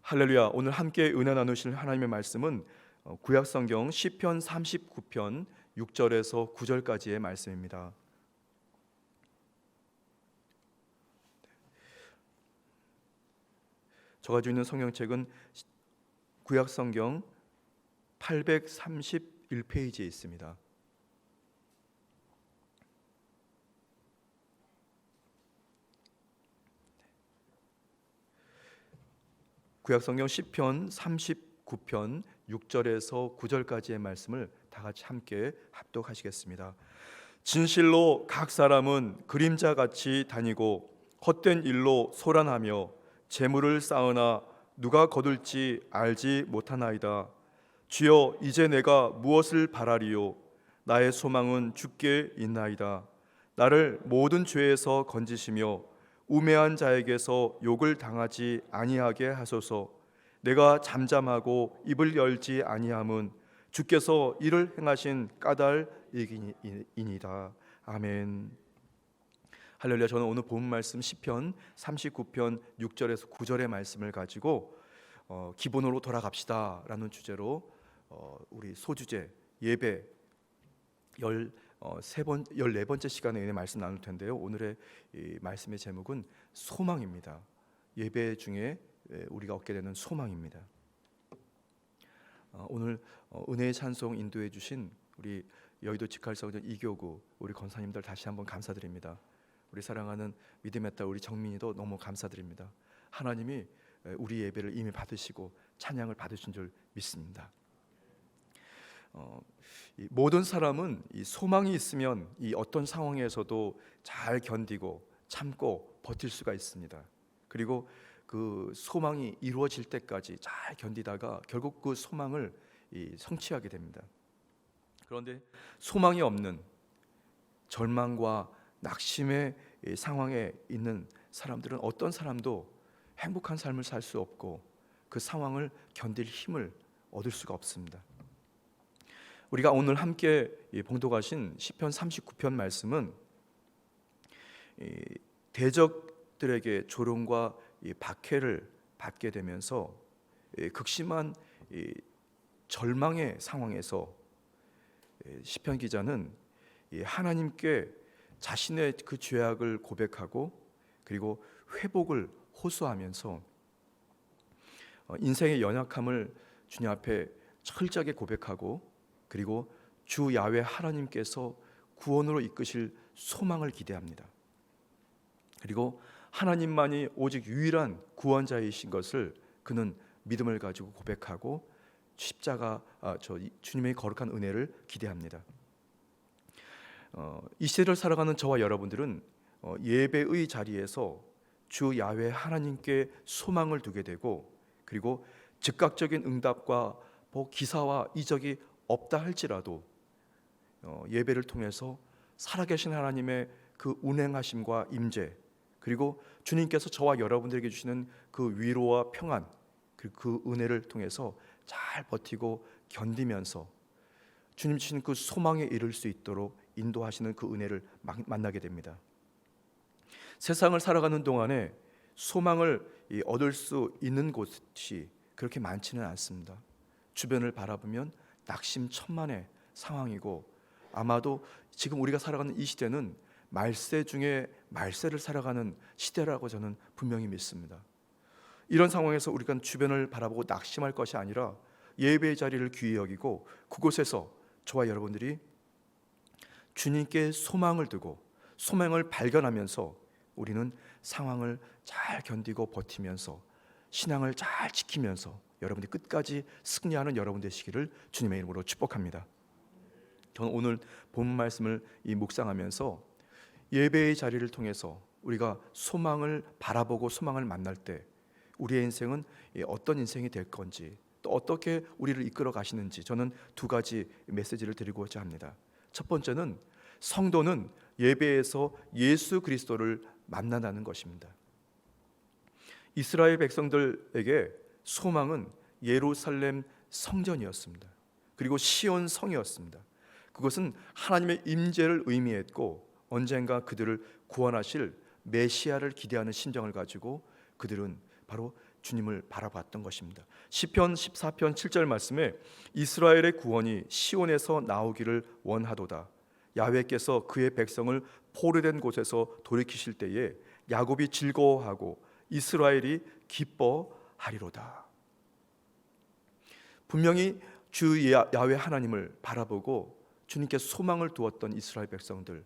할렐루야. 오늘 함께 은혜 나누실 하나님의 말씀은 구약성경 시편 39편 6절에서 9절까지의 말씀입니다. 저 가지고 있는 성경책은 구약성경 831페이지에 있습니다. 구약성경 시편 39편 6절에서 9절까지의 말씀을 다 같이 함께 합독하시겠습니다. 진실로 각 사람은 그림자같이 다니고 헛된 일로 소란하며 재물을 쌓으나 누가 거둘지 알지 못하나이다. 주여, 이제 내가 무엇을 바라리요? 나의 소망은 주께 있나이다. 나를 모든 죄에서 건지시며 우매한 자에게서 욕을 당하지 아니하게 하소서. 내가 잠잠하고 입을 열지 아니함은 주께서 이를 행하신 까닭이니이다. 아멘. 할렐루야. 저는 오늘 본 말씀 시편 39편 6절에서 9절의 말씀을 가지고 기본으로 돌아갑시다 라는 주제로 우리 소주제 예배 14번째 시간에 은혜 말씀 나눌 텐데요. 오늘의 이 말씀의 제목은 소망입니다. 예배 중에 우리가 얻게 되는 소망입니다. 오늘 은혜의 찬송 인도해 주신 우리 여의도 직할성전 이교구 우리 권사님들 다시 한번 감사드립니다. 우리 사랑하는 믿음의 딸 우리 정민이도 너무 감사드립니다. 하나님이 우리 예배를 이미 받으시고 찬양을 받으신 줄 믿습니다. 이 모든 사람은 이 소망이 있으면 이 어떤 상황에서도 잘 견디고 참고 버틸 수가 있습니다. 그리고 그 소망이 이루어질 때까지 잘 견디다가 결국 그 소망을 성취하게 됩니다. 그런데 소망이 없는 절망과 낙심의 상황에 있는 사람들은 어떤 사람도 행복한 삶을 살 수 없고 그 상황을 견딜 힘을 얻을 수가 없습니다. 우리가 오늘 함께 봉독하신 시편 39편 말씀은 대적들에게 조롱과 박해를 받게 되면서 극심한 절망의 상황에서 시편 기자는 하나님께 자신의 그 죄악을 고백하고 그리고 회복을 호소하면서 인생의 연약함을 주님 앞에 철저하게 고백하고 그리고 주 야훼 하나님께서 구원으로 이끄실 소망을 기대합니다. 그리고 하나님만이 오직 유일한 구원자이신 것을 그는 믿음을 가지고 고백하고 십자가 주님의 거룩한 은혜를 기대합니다. 이 시대를 살아가는 저와 여러분들은 예배의 자리에서 주 야훼 하나님께 소망을 두게 되고 그리고 즉각적인 응답과 기사와 이적이 없다 할지라도 예배를 통해서 살아계신 하나님의 그 운행하심과 임재 그리고 주님께서 저와 여러분들에게 주시는 그 위로와 평안 그 은혜를 통해서 잘 버티고 견디면서 주님 주시는 그 소망에 이를 수 있도록 인도하시는 그 은혜를 만나게 됩니다. 세상을 살아가는 동안에 소망을 얻을 수 있는 곳이 그렇게 많지는 않습니다. 주변을 바라보면 낙심천만의 상황이고 아마도 지금 우리가 살아가는 이 시대는 말세 중에 말세를 살아가는 시대라고 저는 분명히 믿습니다. 이런 상황에서 우리가 주변을 바라보고 낙심할 것이 아니라 예배의 자리를 귀히 여기고 그곳에서 저와 여러분들이 주님께 소망을 두고 소망을 발견하면서 우리는 상황을 잘 견디고 버티면서 신앙을 잘 지키면서 여러분들이 끝까지 승리하는 여러분 되시기를 주님의 이름으로 축복합니다. 저는 오늘 본 말씀을 묵상하면서 예배의 자리를 통해서 우리가 소망을 바라보고 소망을 만날 때 우리의 인생은 어떤 인생이 될 건지 또 어떻게 우리를 이끌어 가시는지 저는 두 가지 메시지를 드리고자 합니다. 첫 번째는 성도는 예배에서 예수 그리스도를 만나는 것입니다. 이스라엘 백성들에게 소망은 예루살렘 성전이었습니다. 그리고 시온 성이었습니다. 그것은 하나님의 임재를 의미했고 언젠가 그들을 구원하실 메시아를 기대하는 심정을 가지고 그들은 바로 주님을 바라봤던 것입니다. 시편 14편 7절 말씀에 이스라엘의 구원이 시온에서 나오기를 원하도다. 야훼께서 그의 백성을 포로된 곳에서 돌이키실 때에 야곱이 즐거워하고 이스라엘이 기뻐하리로다. 분명히 주 야훼 하나님을 바라보고 주님께 소망을 두었던 이스라엘 백성들,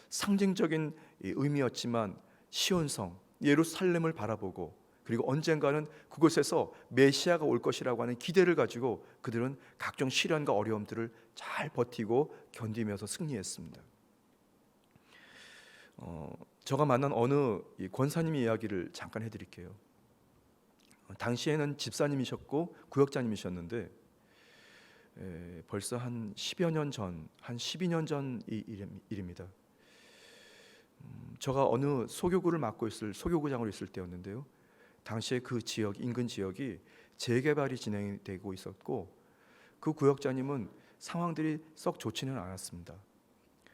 상징적인 의미였지만 시온성 예루살렘을 바라보고 그리고 언젠가는 그곳에서 메시아가 올 것이라고 하는 기대를 가지고 그들은 각종 시련과 어려움들을 잘 버티고 견디면서 승리했습니다. 제가 만난 어느 권사님의 이야기를 잠깐 해드릴게요. 당시에는 집사님이셨고 구역장님이셨는데 벌써 한 10여 년 전, 한 12년 전 일입니다. 제가 어느 소교구를 맡고 있을 소교구장으로 있을 때였는데요. 당시에 그 지역, 인근 지역이 재개발이 진행되고 있었고 그 구역장님은 상황들이 썩 좋지는 않았습니다.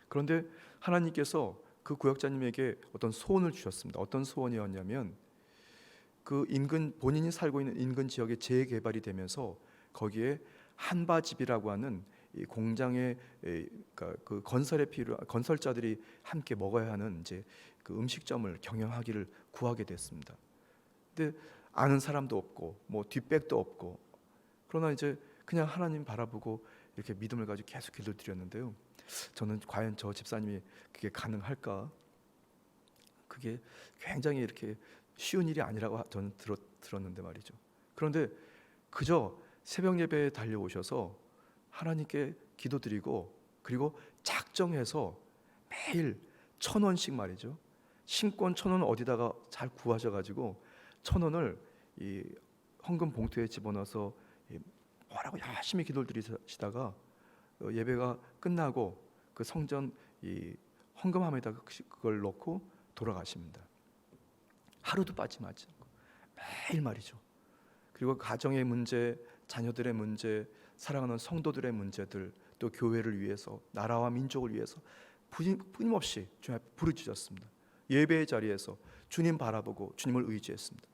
그런데 하나님께서 그 구역장님에게 어떤 소원을 주셨습니다. 어떤 소원이었냐면 그 인근, 본인이 살고 있는 인근 지역에 재개발이 되면서 거기에 한바집이라고 하는 이 공장의 그 건설에 필요한 건설자들이 함께 먹어야 하는 이제 그 음식점을 경영하기를 구하게 됐습니다. 근데 아는 사람도 없고 뭐 뒷백도 없고, 그러나 이제 그냥 하나님 바라보고 이렇게 믿음을 가지고 계속 기도드렸는데요. 저는 과연 저 집사님이 그게 가능할까? 그게 굉장히 이렇게 쉬운 일이 아니라고 저는 들었는데 말이죠. 그런데 그저 새벽 예배에 달려오셔서 하나님께 기도드리고 그리고 작정해서 매일 1,000원씩 말이죠. 신권 1,000원 어디다가 잘 구하셔가지고 1,000원을 이 헌금 봉투에 집어넣어서 뭐라고 열심히 기도를 드리시다가 예배가 끝나고 그 성전 이 헌금함에다가 그걸 넣고 돌아가십니다. 하루도 빠짐하지 않고 매일 말이죠. 그리고 가정의 문제, 자녀들의 문제, 사랑하는 성도들의 문제들, 또 교회를 위해서, 나라와 민족을 위해서 끊임없이 주님 앞에 부르짖었습니다. 예배의 자리에서 주님 바라보고 주님을 의지했습니다.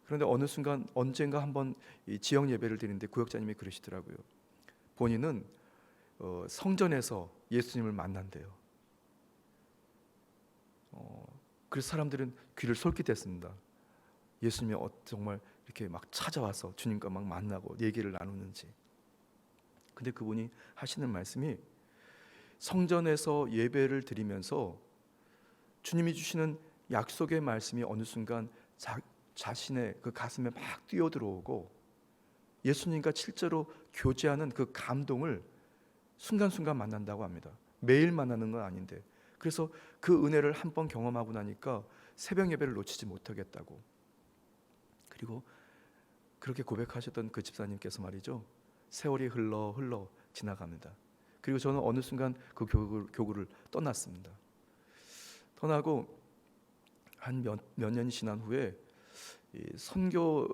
그런데 어느 순간 언젠가 한번 이 지역 예배를 드리는데 구역자님이 그러시더라고요. 본인은 성전에서 예수님을 만난대요. 그래서 사람들은 귀를 솔깃했습니다. 예수님이 정말 이렇게 막 찾아와서 주님과 막 만나고 얘기를 나누는지. 근데 그분이 하시는 말씀이 성전에서 예배를 드리면서 주님이 주시는 약속의 말씀이 어느 순간 자신의 그 가슴에 막 뛰어들어오고 예수님과 실제로 교제하는 그 감동을 순간순간 만난다고 합니다. 매일 만나는 건 아닌데, 그래서 그 은혜를 한번 경험하고 나니까 새벽 예배를 놓치지 못하겠다고. 그리고 그렇게 고백하셨던 그 집사님께서 말이죠, 세월이 흘러 지나갑니다. 그리고 저는 어느 순간 그 교구를 떠났습니다. 떠나고 한 몇 년이 지난 후에 이 선교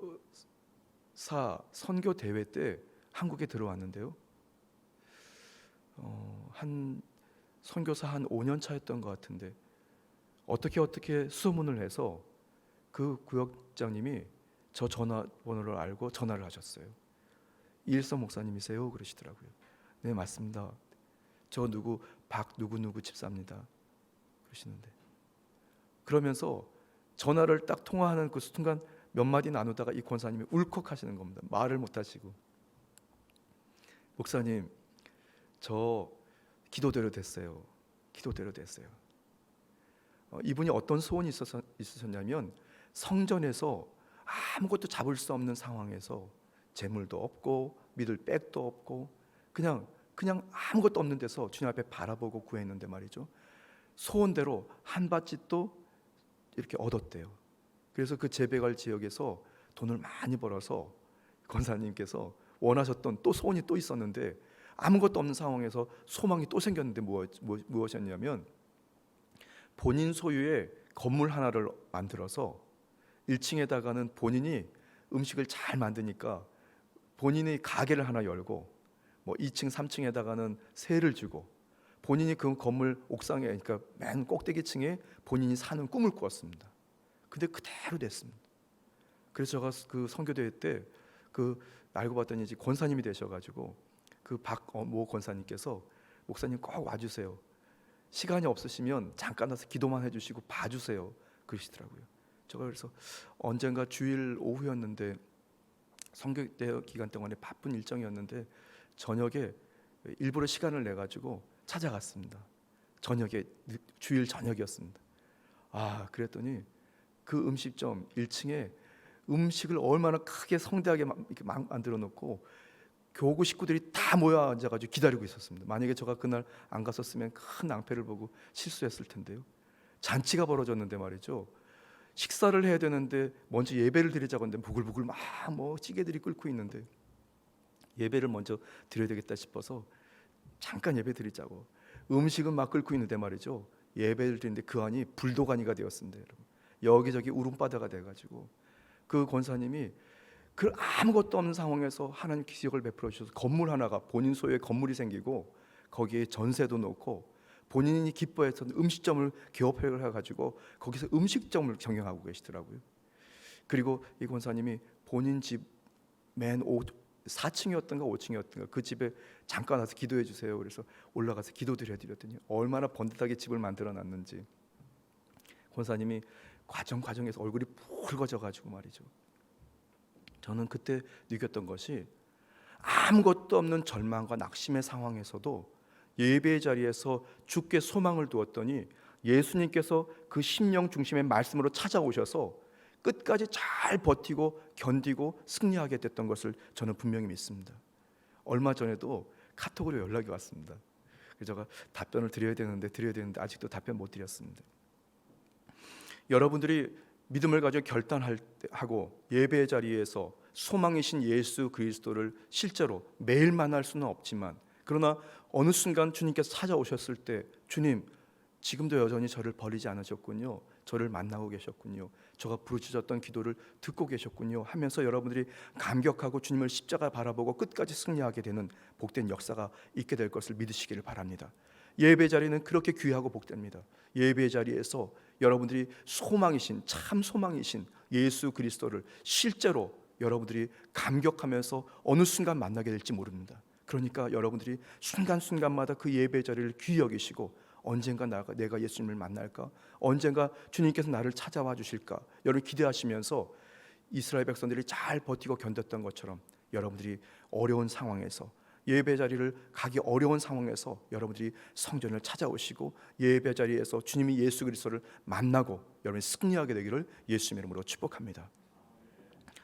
대회 때 한국에 들어왔는데요. 한 선교사 한 5년 차였던 것 같은데 어떻게 수소문을 해서 그 구역장님이 저 전화번호를 알고 전화를 하셨어요. 이일성 목사님이세요? 그러시더라고요. 네, 맞습니다. 저 박 누구 집사입니다. 그러시는데, 그러면서 전화를 딱 통화하는 그 순간 몇 마디 나누다가 이 권사님이 울컥하시는 겁니다. 말을 못하시고, 목사님, 저 기도대로 됐어요. 이분이 어떤 소원이 있으셨냐면 성전에서 아무것도 잡을 수 없는 상황에서 재물도 없고 믿을 백도 없고 그냥 아무것도 없는 데서 주님 앞에 바라보고 구했는데 말이죠, 소원대로 한 밭짓도 이렇게 얻었대요. 그래서 그 재배갈 지역에서 돈을 많이 벌어서 권사님께서 원하셨던 또 소원이 또 있었는데 아무것도 없는 상황에서 소망이 또 생겼는데 무엇이었냐면 본인 소유의 건물 하나를 만들어서 1층에다가는 본인이 음식을 잘 만드니까 본인이 가게를 하나 열고 뭐 2층, 3층에다가는 세를 주고 본인이 그 건물 옥상에, 그러니까 맨 꼭대기층에 본인이 사는 꿈을 꾸었습니다. 근데 그대로 됐습니다. 그래서 제가 그 선교대회 때 그 알고 봤더니 이제 권사님이 되셔가지고 그 박모 권사님께서 목사님 꼭 와주세요. 시간이 없으시면 잠깐 와서 기도만 해주시고 봐주세요. 그러시더라고요. 제가 그래서 언젠가 주일 오후였는데 선교대 기간 동안에 바쁜 일정이었는데 저녁에 일부러 시간을 내 가지고 찾아갔습니다. 저녁에 주일 저녁이었습니다. 그랬더니 그 음식점 1층에 음식을 얼마나 크게 성대하게 이렇게 만들어 놓고 교구 식구들이 다 모여 앉아가지고 기다리고 있었습니다. 만약에 제가 그날 안 갔었으면 큰 낭패를 보고 실수했을 텐데요. 잔치가 벌어졌는데 말이죠. 식사를 해야 되는데 먼저 예배를 드리자고 했는데 부글부글 막 뭐 찌개들이 끓고 있는데 예배를 먼저 드려야 되겠다 싶어서 잠깐 예배 드리자고 음식은 막 끓고 있는데 말이죠. 예배를 드리는데 그 안이 불도가니가 되었습니다. 여러분. 여기저기 울음바다가 돼가지고 그 권사님이 그 아무것도 없는 상황에서 하나님 기적을 베풀어 주셔서 건물 하나가 본인 소유의 건물이 생기고 거기에 전세도 놓고 본인이 기뻐해서 음식점을 개업해 가지고 거기서 음식점을 경영하고 계시더라고요. 그리고 이 권사님이 본인 집 맨 4층이었던가 5층이었던가 그 집에 잠깐 와서 기도해 주세요. 그래서 올라가서 기도드렸더니 얼마나 번듯하게 집을 만들어 놨는지 권사님이 과정에서 얼굴이 붉어져 가지고 말이죠. 저는 그때 느꼈던 것이 아무것도 없는 절망과 낙심의 상황에서도 예배의 자리에서 주께 소망을 두었더니 예수님께서 그 심령 중심의 말씀으로 찾아오셔서 끝까지 잘 버티고 견디고 승리하게 됐던 것을 저는 분명히 믿습니다. 얼마 전에도 카톡으로 연락이 왔습니다. 그래서 제가 답변을 드려야 되는데 아직도 답변 못 드렸습니다. 여러분들이 믿음을 가지고 결단하고 예배의 자리에서 소망이신 예수 그리스도를 실제로 매일 만날 수는 없지만 그러나 어느 순간 주님께서 찾아오셨을 때 주님 지금도 여전히 저를 버리지 않으셨군요. 저를 만나고 계셨군요. 저가 부르짖었던 기도를 듣고 계셨군요 하면서 여러분들이 감격하고 주님을 십자가 바라보고 끝까지 승리하게 되는 복된 역사가 있게 될 것을 믿으시기를 바랍니다. 예배 자리는 그렇게 귀하고 복됩니다. 예배 자리에서 여러분들이 참 소망이신 예수 그리스도를 실제로 여러분들이 감격하면서 어느 순간 만나게 될지 모릅니다. 그러니까 여러분들이 순간순간마다 그 예배 자리를 귀히 여기시고 언젠가 내가 예수님을 만날까? 언젠가 주님께서 나를 찾아와 주실까? 여러분 기대하시면서 이스라엘 백성들이 잘 버티고 견뎠던 것처럼 여러분들이 어려운 상황에서 예배 자리를 가기 어려운 상황에서 여러분들이 성전을 찾아오시고 예배 자리에서 주님이 예수 그리스도를 만나고 여러분이 승리하게 되기를 예수님의 이름으로 축복합니다.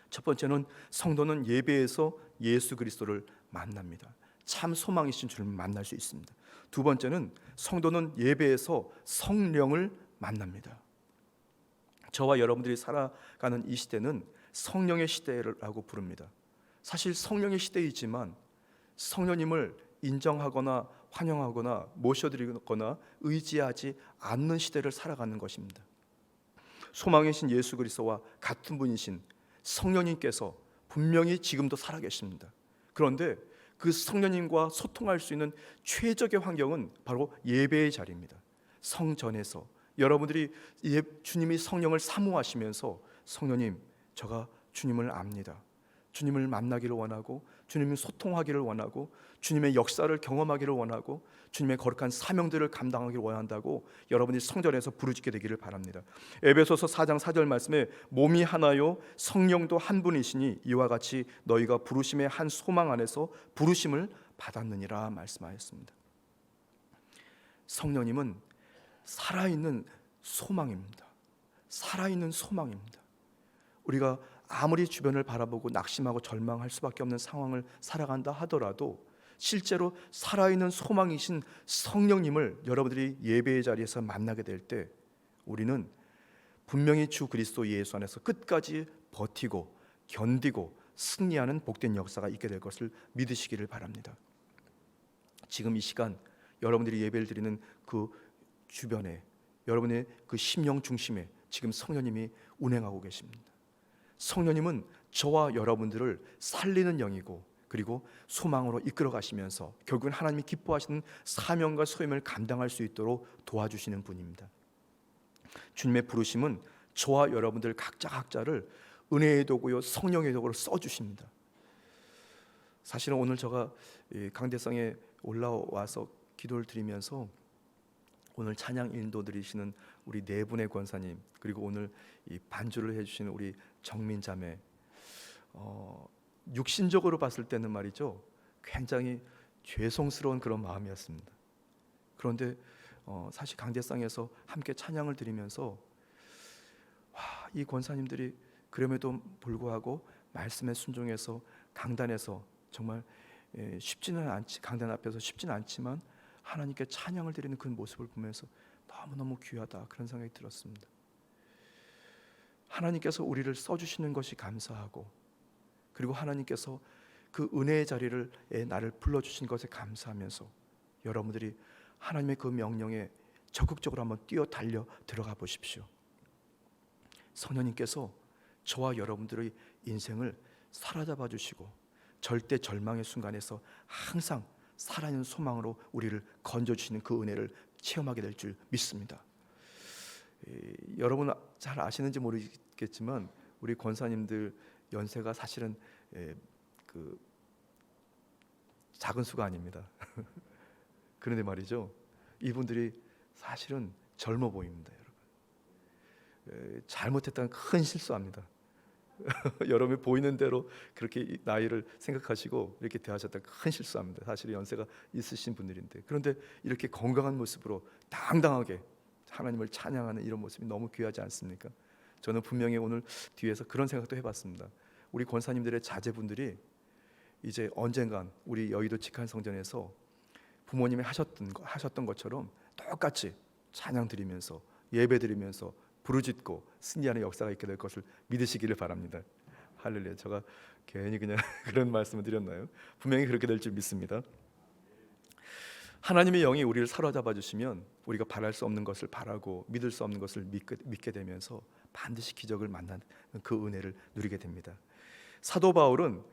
첫 번째는 성도는 예배에서 예수 그리스도를 만납니다. 참 소망이신 주를 만날 수 있습니다. 두 번째는 성도는 예배에서 성령을 만납니다. 저와 여러분들이 살아가는 이 시대는 성령의 시대라고 부릅니다. 사실 성령의 시대이지만 성령님을 인정하거나 환영하거나 모셔드리거나 의지하지 않는 시대를 살아가는 것입니다. 소망이신 예수 그리스도와 같은 분이신 성령님께서 분명히 지금도 살아계십니다. 그런데 그 성령님과 소통할 수 있는 최적의 환경은 바로 예배의 자리입니다. 성전에서 여러분들이 주님이 성령을 사모하시면서 성령님 제가 주님을 압니다. 주님을 만나기를 원하고 주님을 소통하기를 원하고 주님의 역사를 경험하기를 원하고 주님의 거룩한 사명들을 감당하기를 원한다고 여러분이 성전에서 부르짖게 되기를 바랍니다. 에베소서 4장 4절 말씀에 몸이 하나요 성령도 한 분이시니 이와 같이 너희가 부르심의 한 소망 안에서 부르심을 받았느니라 말씀하였습니다. 성령님은 살아있는 소망입니다. 살아있는 소망입니다. 우리가 아무리 주변을 바라보고 낙심하고 절망할 수밖에 없는 상황을 살아간다 하더라도 실제로 살아있는 소망이신 성령님을 여러분들이 예배의 자리에서 만나게 될 때 우리는 분명히 주 그리스도 예수 안에서 끝까지 버티고 견디고 승리하는 복된 역사가 있게 될 것을 믿으시기를 바랍니다. 지금 이 시간 여러분들이 예배를 드리는 그 주변에 여러분의 그 심령 중심에 지금 성령님이 운행하고 계십니다. 성령님은 저와 여러분들을 살리는 영이고 그리고 소망으로 이끌어 가시면서 결국은 하나님이 기뻐하시는 사명과 소임을 감당할 수 있도록 도와주시는 분입니다. 주님의 부르심은 저와 여러분들 각자를 은혜의 도구요 성령의 도구로 써주십니다. 사실은 오늘 제가 강대상에 올라와서 기도를 드리면서 오늘 찬양 인도 드리시는 우리 네 분의 권사님, 그리고 오늘 이 반주를 해주시는 우리 정민 자매, 육신적으로 봤을 때는 말이죠, 굉장히 죄송스러운 그런 마음이었습니다. 그런데 사실 강대상에서 함께 찬양을 드리면서 이 권사님들이 그럼에도 불구하고 말씀에 순종해서 강단에서 정말 쉽지는 않지, 강단 앞에서 쉽지는 않지만 하나님께 찬양을 드리는 그 모습을 보면서 너무너무 귀하다, 그런 생각이 들었습니다. 하나님께서 우리를 써주시는 것이 감사하고, 그리고 하나님께서 그 은혜의 자리를 나를 불러주신 것에 감사하면서 여러분들이 하나님의 그 명령에 적극적으로 한번 뛰어 달려 들어가 보십시오. 성령님께서 저와 여러분들의 인생을 사로잡아 주시고 절대 절망의 순간에서 항상 살아있는 소망으로 우리를 건져주시는 그 은혜를 체험하게 될 줄 믿습니다. 여러분 잘 아시는지 모르겠지만 우리 권사님들 연세가 사실은 그 작은 수가 아닙니다. 그런데 말이죠, 이분들이 사실은 젊어 보입니다. 여러분, 잘못했다면 큰 실수합니다. 여러분이 보이는 대로 그렇게 나이를 생각하시고 이렇게 대하셨다 큰 실수합니다. 사실 연세가 있으신 분들인데, 그런데 이렇게 건강한 모습으로 당당하게 하나님을 찬양하는 이런 모습이 너무 귀하지 않습니까? 저는 분명히 오늘 뒤에서 그런 생각도 해봤습니다. 우리 권사님들의 자제분들이 이제 언젠간 우리 여의도 직한성전에서 부모님이 하셨던 것처럼 똑같이 찬양 드리면서 예배 드리면서 부르짖고 승리하는 역사가 있게 될 것을 믿으시기를 바랍니다. 할렐루야. 제가 괜히 그냥 그런 말씀을 드렸나요? 분명히 그렇게 될 줄 믿습니다. 하나님의 영이 우리를 사로잡아 주시면 우리가 바랄 수 없는 것을 바라고 믿을 수 없는 것을 믿게 되면서 반드시 기적을 만나는 그 은혜를 누리게 됩니다. 사도 바울은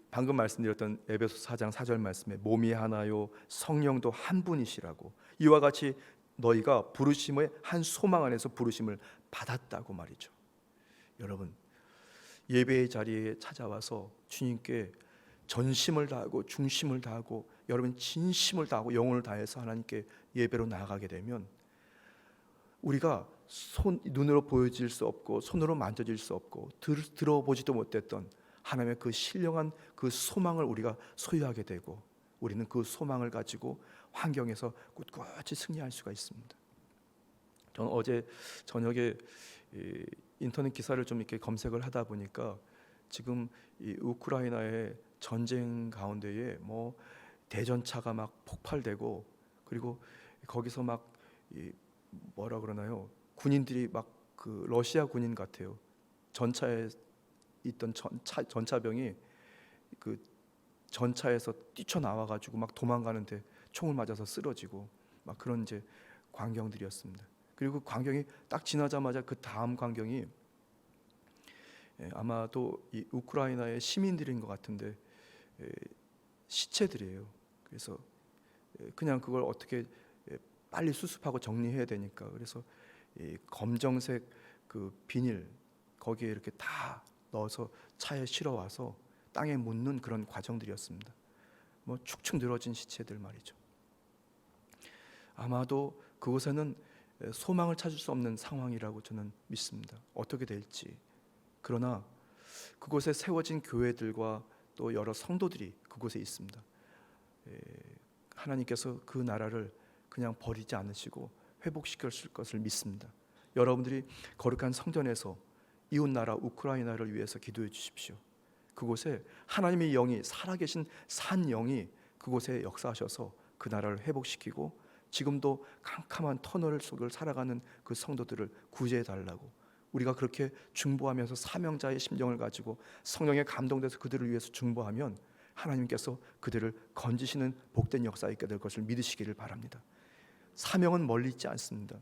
방금 말씀드렸던 에베소서 4장 4절 말씀에 몸이 하나요 성령도 한 분이시라고, 이와 같이 너희가 부르심의 한 소망 안에서 부르심을 받았다고 말이죠. 여러분, 예배의 자리에 찾아와서 주님께 전심을 다하고 중심을 다하고 여러분 진심을 다하고 영혼을 다해서 하나님께 예배로 나아가게 되면 우리가 눈으로 보여질 수 없고 손으로 만져질 수 없고 들어보지도 못했던 하나님의 그 신령한 그 소망을 우리가 소유하게 되고, 우리는 그 소망을 가지고 환경에서 꿋꿋이 승리할 수가 있습니다. 저는 어제 저녁에 인터넷 기사를 좀 이렇게 검색을 하다 보니까 지금 이 우크라이나의 전쟁 가운데에 뭐 대전차가 막 폭발되고, 그리고 거기서 막 뭐라 그러나요? 군인들이 막 그 러시아 군인 같아요. 전차에 있던 전차병이 그 전차에서 뛰쳐나와가지고 막 도망가는데 총을 맞아서 쓰러지고 막 그런 이제 광경들이었습니다. 그리고 광경이 딱 지나자마자 그 다음 광경이 아마도 이 우크라이나의 시민들인 것 같은데 시체들이에요. 그래서 그냥 그걸 어떻게 빨리 수습하고 정리해야 되니까, 그래서 검정색 그 비닐 거기에 이렇게 다 넣어서 차에 실어 와서 땅에 묻는 그런 과정들이었습니다. 뭐 축축 늘어진 시체들 말이죠. 아마도 그곳에는 소망을 찾을 수 없는 상황이라고 저는 믿습니다. 어떻게 될지. 그러나 그곳에 세워진 교회들과 또 여러 성도들이 그곳에 있습니다. 하나님께서 그 나라를 그냥 버리지 않으시고 회복시켰을 것을 믿습니다. 여러분들이 거룩한 성전에서 이웃 나라 우크라이나를 위해서 기도해 주십시오. 그곳에 하나님의 영이, 살아계신 산 영이 그곳에 역사하셔서 그 나라를 회복시키고 지금도 캄캄한 터널 속을 살아가는 그 성도들을 구제해 달라고, 우리가 그렇게 중보하면서 사명자의 심정을 가지고 성령에 감동돼서 그들을 위해서 중보하면 하나님께서 그들을 건지시는 복된 역사가 있게 될 것을 믿으시기를 바랍니다. 사명은 멀리 있지 않습니다.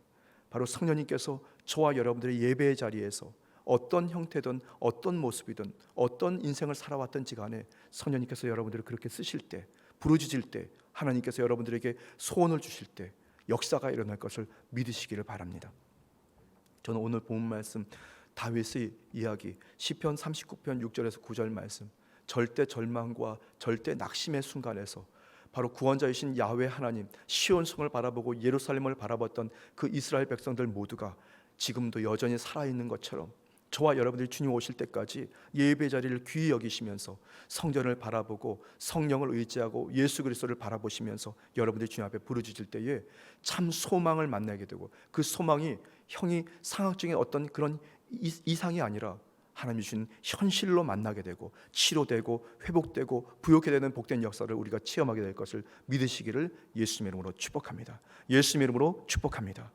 바로 성령님께서 저와 여러분들의 예배의 자리에서 어떤 형태든 어떤 모습이든 어떤 인생을 살아왔든지 간에 성령님께서 여러분들을 그렇게 쓰실 때, 부르짖을 때, 하나님께서 여러분들에게 소원을 주실 때 역사가 일어날 것을 믿으시기를 바랍니다. 저는 오늘 본 말씀 다윗의 이야기, 시편 39편 6절에서 9절 말씀, 절대 절망과 절대 낙심의 순간에서 바로 구원자이신 야훼 하나님, 시온성을 바라보고 예루살렘을 바라봤던 그 이스라엘 백성들 모두가 지금도 여전히 살아있는 것처럼 저와 여러분들이 주님 오실 때까지 예배 자리를 귀히 여기시면서 성전을 바라보고 성령을 의지하고 예수 그리스도를 바라보시면서 여러분들이 주님 앞에 부르짖을 때에 참 소망을 만나게 되고, 그 소망이 형이 상학적인 어떤 그런 이상이 아니라 하나님이 주신 현실로 만나게 되고 치료되고 회복되고 부욕해 되는 복된 역사를 우리가 체험하게 될 것을 믿으시기를 예수님의 이름으로 축복합니다. 예수님의 이름으로 축복합니다.